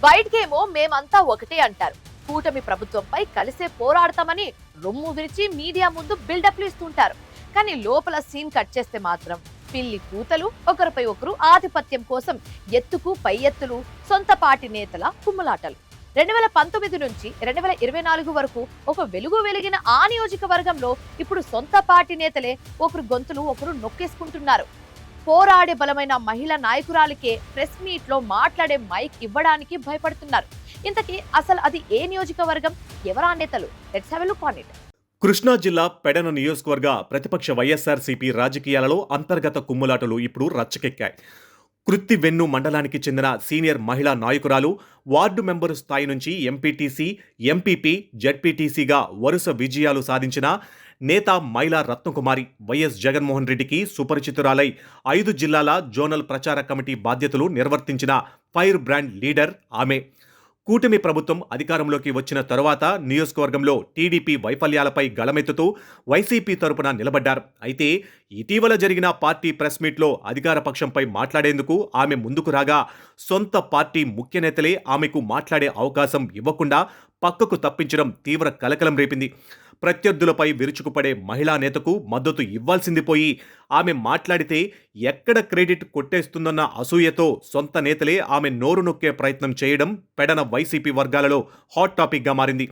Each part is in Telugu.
బయటకేమో మేమంతా ఒకటే అంటారు. కూటమి ప్రభుత్వంపై కలిసే పోరాడతామని రొమ్ము విరిచి మీడియా ముందు బిల్డప్లు ఇస్తుంటారు. కానీ లోపల సీన్ కట్ చేస్తే మాత్రం పిల్లి కూతలు, ఒకరిపై ఒకరు ఆధిపత్యం కోసం ఎత్తుకు పై ఎత్తులు, సొంత పార్టీ నేతల కుమ్ములాటలు. 2019 నుంచి 2024 వరకు ఒక వెలుగు వెలిగిన ఆ నియోజకవర్గంలో ఇప్పుడు సొంత పార్టీ నేతలే ఒకరు గొంతులు ఒకరు నొక్కేసుకుంటున్నారు. పోరాడే బలమైన మహిళా నాయకురాలికే ప్రెస్ మీట్ లో మాట్లాడే మైక్ ఇవ్వడానికి భయపడుతున్నారు. ఇంతకీ అసలు అది ఏ నియోజకవర్గం, ఎవరా నేతలు? Let's have a look on it. Krishna జిల్లా పెడన నియోజకవర్గ ప్రతిపక్ష వైఎస్ఆర్సీపీ రాజకీయాలలో అంతర్గత కుమ్ములాటలు ఇప్పుడు రచ్చకెక్కాయి. కృత్తివెన్ను మండలానికి చెందిన సీనియర్ మహిళా నాయకురాలు, వార్డు మెంబరు స్థాయి నుంచి ఎంపీటీసీ, ఎంపీపీ, జడ్పీటీసీగా వరుస విజయాలు సాధించిన నేత మైలా రత్నకుమారి వైఎస్ జగన్మోహన్ రెడ్డికి సుపరిచితురాలై 5 జిల్లాల జోనల్ ప్రచార కమిటీ బాధ్యతలు నిర్వర్తించిన ఫైర్ బ్రాండ్ లీడర్ ఆమె. కూటమి ప్రభుత్వం అధికారంలోకి వచ్చిన తరువాత నియోజకవర్గంలో టీడీపీ వైఫల్యాలపై గళమెత్తుతూ వైసీపీ తరపున నిలబడ్డారు. అయితే ఇటీవల జరిగిన పార్టీ ప్రెస్ మీట్లో అధికార పక్షంపై మాట్లాడేందుకు ఆమె ముందుకు రాగా సొంత పార్టీ ముఖ్య నేతలే ఆమెకు మాట్లాడే అవకాశం ఇవ్వకుండా పక్కకు తప్పించడం తీవ్ర కలకలం రేపింది. ప్రత్యర్థులపై విరుచుకుపడే మహిళా నేతకు మద్దతు ఇవ్వాల్సింది పోయి ఆమె మాట్లాడితే ఎక్కడ క్రెడిట్ కొట్టేస్తుందన్న అసూయతో సొంత నేతలే ఆమె నోరు నొక్కే ప్రయత్నం చేయడం పెడన వైసీపీ వర్గాలలో హాట్ టాపిక్గా మారింది.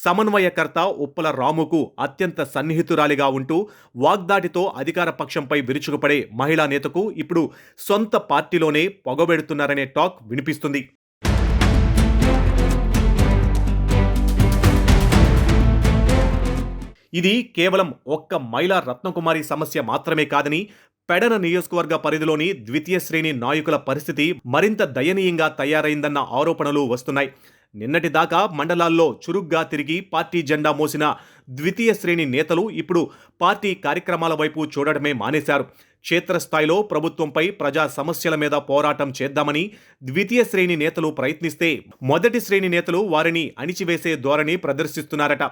సమన్వయకర్త ఉప్పల రాముకు అత్యంత సన్నిహితురాలిగా ఉంటూ వాగ్దాటితో అధికార పక్షంపై విరుచుకుపడే మహిళా నేతకు ఇప్పుడు సొంత పార్టీలోనే పొగబెడుతున్నారనే టాక్ వినిపిస్తుంది. ఇది కేవలం ఒక్క మైలా రత్నకుమారి సమస్య మాత్రమే కాదని, పెడన నియోజకవర్గ పరిధిలోని ద్వితీయ శ్రేణి నాయకుల పరిస్థితి మరింత దయనీయంగా తయారైందన్న ఆరోపణలు వస్తున్నాయి. నిన్నటి దాకా మండలాల్లో చురుగ్గా తిరిగి పార్టీ జెండా మోసిన ద్వితీయ శ్రేణి నేతలు ఇప్పుడు పార్టీ కార్యక్రమాల వైపు చూడడమే మానేశారు. క్షేత్రస్థాయిలో ప్రభుత్వంపై ప్రజా సమస్యల మీద పోరాటం చేద్దామని ద్వితీయ శ్రేణి నేతలు ప్రయత్నిస్తే మొదటి శ్రేణి నేతలు వారిని అణిచివేసే ధోరణి ప్రదర్శిస్తున్నారట.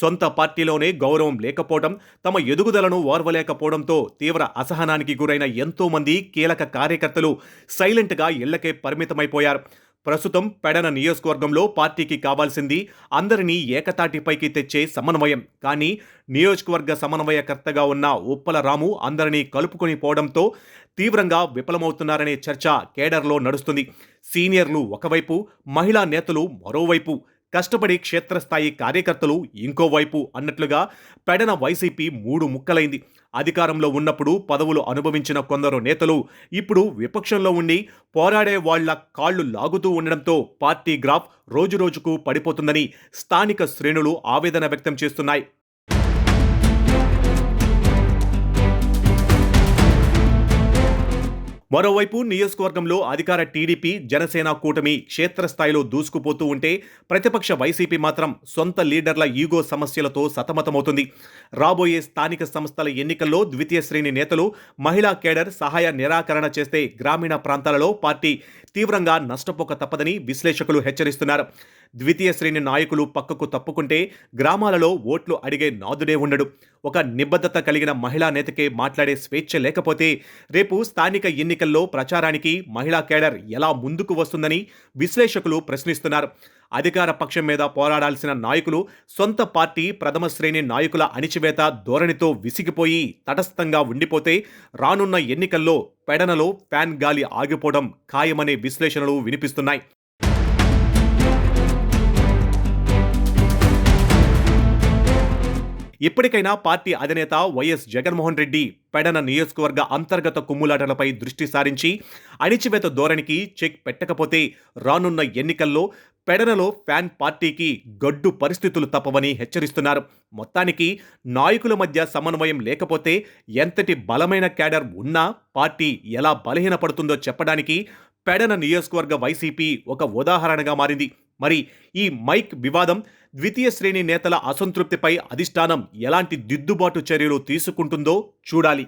సొంత పార్టీలోనే గౌరవం లేకపోవడం, తమ ఎదుగుదలను ఓర్వలేకపోవడంతో తీవ్ర అసహనానికి గురైన ఎంతో మంది కీలక కార్యకర్తలు సైలెంట్గా ఇళ్లకే పరిమితమైపోయారు. ప్రస్తుతం పెడన నియోజకవర్గంలో పార్టీకి కావాల్సింది అందరినీ ఏకతాటిపైకి తెచ్చే సమన్వయం. కానీ నియోజకవర్గ సమన్వయకర్తగా ఉన్న ఉప్పల రాము అందరినీ కలుపుకొని పోవడంతో తీవ్రంగా విఫలమవుతున్నారనే చర్చ కేడర్లో నడుస్తుంది. సీనియర్లు ఒకవైపు, మహిళా నేతలు మరోవైపు, కష్టపడి క్షేత్రస్థాయి కార్యకర్తలు ఇంకోవైపు అన్నట్లుగా పెడన వైసీపీ 3 ముక్కలైంది. అధికారంలో ఉన్నప్పుడు పదవులు అనుభవించిన కొందరు నేతలు ఇప్పుడు విపక్షంలో ఉండి పోరాడే వాళ్ల కాళ్లు లాగుతూ ఉండడంతో పార్టీ గ్రాఫ్ రోజురోజుకు పడిపోతుందని స్థానిక శ్రేణులు ఆవేదన వ్యక్తం చేస్తున్నాయి. మరోవైపు నియోజకవర్గంలో అధికార టీడీపీ, జనసేన కూటమి క్షేత్రస్థాయిలో దూసుకుపోతూ ఉంటే ప్రతిపక్ష వైసీపీ మాత్రం సొంత లీడర్ల ఈగో సమస్యలతో సతమతమవుతుంది. రాబోయే స్థానిక సంస్థల ఎన్నికల్లో ద్వితీయ శ్రేణి నేతలు, మహిళా కేడర్ సహాయ నిరాకరణ చేస్తే గ్రామీణ ప్రాంతాలలో పార్టీ తీవ్రంగా నష్టపోక తప్పదని విశ్లేషకులు హెచ్చరిస్తున్నారు. ద్వితీయ శ్రేణి నాయకులు పక్కకు తప్పుకుంటే గ్రామాలలో ఓట్లు అడిగే నాదుడే ఉండడు. ఒక నిబద్ధత కలిగిన మహిళా నేతకే మాట్లాడే స్వేచ్ఛ లేకపోతే రేపు స్థానిక ఎన్నికల్లో ప్రచారానికి మహిళా కేడర్ ఎలా ముందుకు వస్తుందని విశ్లేషకులు ప్రశ్నిస్తున్నారు. అధికార పక్షం మీద పోరాడాల్సిన నాయకులు సొంత పార్టీ ప్రథమ శ్రేణి నాయకుల అణిచివేత ధోరణితో విసిగిపోయి తటస్థంగా ఉండిపోతే రానున్న ఎన్నికల్లో పెడనలో ఫ్యాన్ గాలి ఆగిపోవడం ఖాయమనే విశ్లేషణలు వినిపిస్తున్నాయి. ఇప్పటికైనా పార్టీ అధినేత వైఎస్ జగన్మోహన్ రెడ్డి పెడన నియోజకవర్గ అంతర్గత కుమ్ములాటలపై దృష్టి సారించి అణిచివేత ధోరణికి చెక్ పెట్టకపోతే రానున్న ఎన్నికల్లో పెడనలో ఫ్యాన్ పార్టీకి గడ్డు పరిస్థితులు తప్పవని హెచ్చరిస్తున్నారు. మొత్తానికి నాయకుల మధ్య సమన్వయం లేకపోతే ఎంతటి బలమైన క్యాడర్ ఉన్నా పార్టీ ఎలా బలహీనపడుతుందో చెప్పడానికి పెడన నియోజకవర్గ వైసీపీ ఒక ఉదాహరణగా మారింది. మరి ఈ మైక్ వివాదం, ద్వితీయ శ్రేణి నేతల అసంతృప్తిపై అధిష్టానం ఎలాంటి దిద్దుబాటు చర్యలు తీసుకుంటుందో చూడాలి.